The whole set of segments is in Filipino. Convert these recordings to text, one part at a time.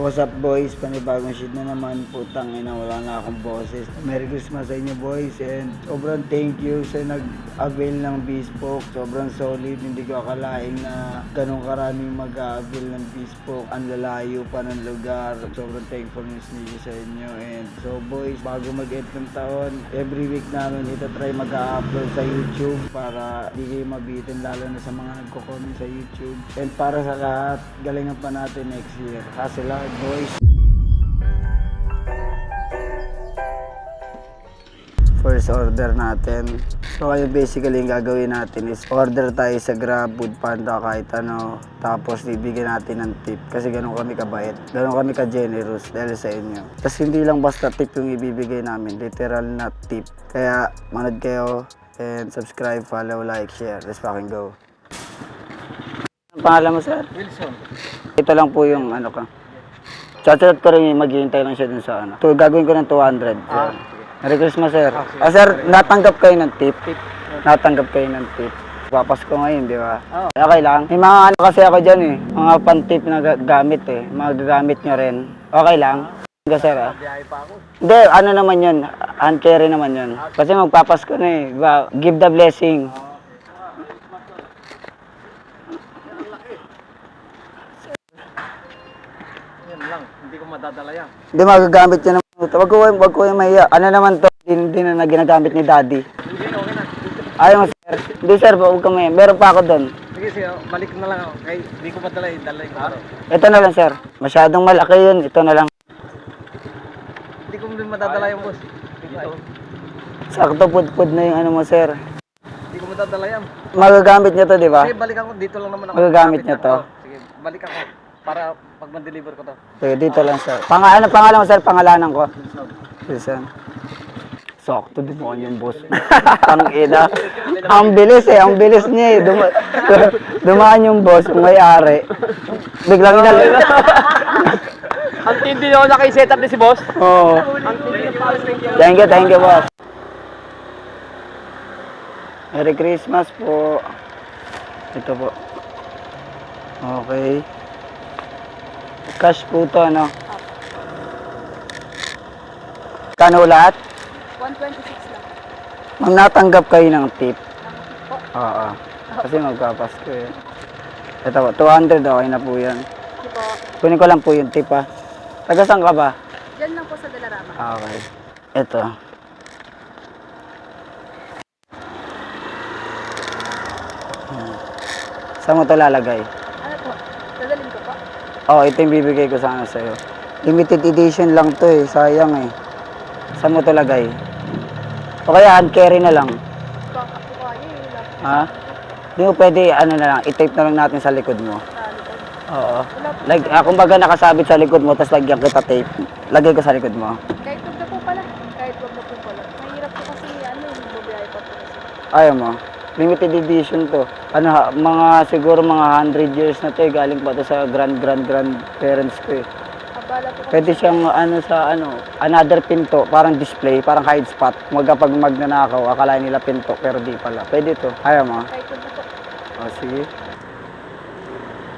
What's up boys? Panibagong shit na naman. Putang ina, wala na akong boses. Merry Christmas sa inyo boys, and sobrang thank you sa nag-avail ng Bespoke. Sobrang solid, hindi ko akalain na ganun karaming mag-avail ng Bespoke. Ang lalayo pa ng lugar. Sobrang thankfulness niyo sa inyo. And so boys, bago mag-end ng taon, every week namin ito try mag-upload sa YouTube para di kayo mabitin, lalo na sa mga nagko-comment sa YouTube. And para sa lahat, galingan pa natin next year. Kasi lahat boys. First order natin. So kayo basically yung gagawin natin is order tayo sa Grab, Food Panda, kahit ano. Tapos bibigyan natin ng tip. Kasi ganun kami kabait. Ganun kami ka-generous dahil sa inyo. Tapos hindi lang basta tip yung ibibigay namin. Literal na tip. Kaya manood kayo and subscribe, follow, like, share. Let's fucking go. Ang pangalan mo sir? Wilson. Ito lang po yung ano ka. Chat-chat ko rin, maghihintay lang siya dun sa ano. To, gagawin ko ng 200. Sir. Merry Christmas, sir. Sir, natanggap kayo ng tip. Natanggap kayo ng tip. Papasko ngayon, di ba? Okay lang. May mga ano kasi ako dyan eh. Mga pan-tip na gamit eh. Mga gagamit nyo rin. Okay lang. Sir, ah. Biyahe pa ako. Hindi, ano naman yun. Hand carry naman yun. Kasi magpapasko na eh. Diba? Give the blessing. Yan lang. Hindi ko madadala yan. Hindi, magagamit nyo naman. Wag ko yung mahiya. Ano naman to? Hindi na ginagamit ni daddy. Hindi, okay na. Ayaw mo, sir. Hindi, sir. Huwag ka mahiya. Meron pa ako doon. Sige, sige. Balik na lang ako. Kaya hindi ko madala yung dala yung araw. Ito na lang, sir. Masyadong malaki yun. Ito na lang. Hindi ko din madadala yung boss. Dito. Sakto pud na yung ano mo, sir. Hindi ko madadala yan. Magagamit niya to, di ba? Sige, balik ako. Dito lang naman ako. Magagamit niya to. Sige, balik ako. Para pag ma-deliver ko to. Sige, dito lang, sir. Pangalan mo, sir? Pangalanan ko. Wilson. Sakto din mo yung boss. Ang ina. Ang bilis eh. Ang bilis niya eh. Dumaan yung boss, yung may-ari. Biglang inal. Ang tindi na ako naka-set up ni si boss. Oo. Thank you, boss. Merry Christmas po. Ito po. Okay. Cash po to, ano? Kano lahat? 126 lang. Ma'am, natanggap kayo ng tip? Oo. Kasi magpapasko eh. Ito po, 200 okay na po yan. Di po. Kunin ko lang po yung tip ha. Taga saan ka ba? Diyan lang po sa Dalarama. Okay. Ito. Saan mo ito lalagay? Ano po? Dadalhin ko po. Oo, ito yung bibigay ko sana sa'yo. Limited edition lang to eh. Sayang eh. Saan mo ito lagay? O kaya hand carry na lang. Baka po kaya eh. Ha? Hindi mo pwede, ano na lang, i-tape na lang natin sa likod mo. Sa likod. Oo. Like, kumbaga nakasabit sa likod mo, tapos lagyan kita tape. Lagay ko sa likod mo. Kahit wag na po pala. Kahit wag na po pala. Mahirap po kasi ano yung bubiyahe pa po kasi. Ayaw mo? Limited edition to. Ano, mga siguro mga 100 years na to eh. Galing pa to sa grandparents ko eh. Abala po kasi. Pwede siyang another pinto, parang display, parang hide spot. Kapag magnanakaw, akala nila pinto, pero di pala. Pwede to. Ayaw mo? Kahit wag na po. O, sige.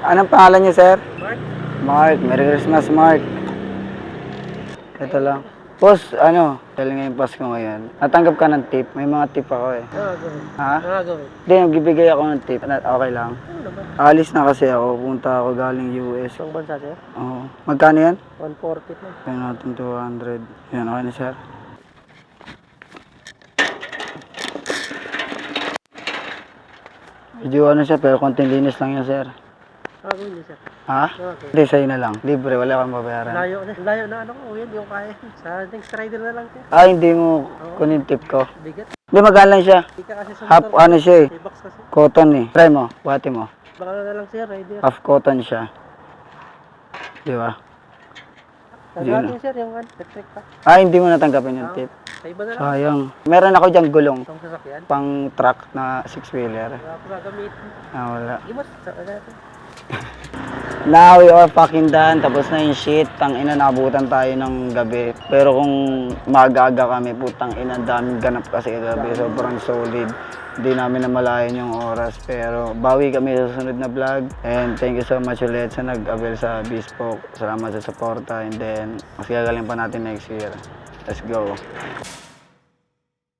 Anong pangalan niyo, sir? Mark? Mark. Merry Christmas, Mark. Ito lang. Boss, dahil ngayong Pasko ngayon, natanggap ka ng tip. May mga tip ako eh. Ha? Gagawin. Hindi, nagbibigay ako ng tip. Okay lang. Alis na kasi ako. Punta ako galing US. Isang bansa sir? Oo. Magkano yan? 140 na. Kaya natin 200. Yan, okay na, sir. Medyo siya, pero konting linis lang yan, sir. Gagawin niyo sir. Ha? Okay. Hindi, sa'yo na lang. Libre, wala kang babayaran. Layo na ano ko. Hindi ko kaya. Sa next rider na lang sir. Hindi mo kunin tip ko. Bigat. Hindi, magaan lang siya. Hindi ka kasi sa Half, siya eh. Box kasi. Cotton eh. Try mo, buhati mo. Baka na lang sir rider. Half cotton siya. Di ba? Gagawin sir yung electric pa. Hindi mo natanggapin yung tip. Sa iba na lang. Sayang. Meron ako dyan gulong. Itong sasakyan. Pang truck na 6-wheeler. Wala ko gagamitin. Wala. Imas. Sa natin. Now we are fucking done. Tapos na yung shit. Tangina, nakabutan tayo ng gabi. Pero kung maaga kami, putang ina, daming ganap kasi gabi. Sobrang solid. Hindi namin namalayan yung oras. Pero bawi kami sa susunod na vlog. And thank you so much ulit sa nag-avail sa Bespoke. Salamat sa suporta. And then, mas gagaling pa natin next year. Let's go.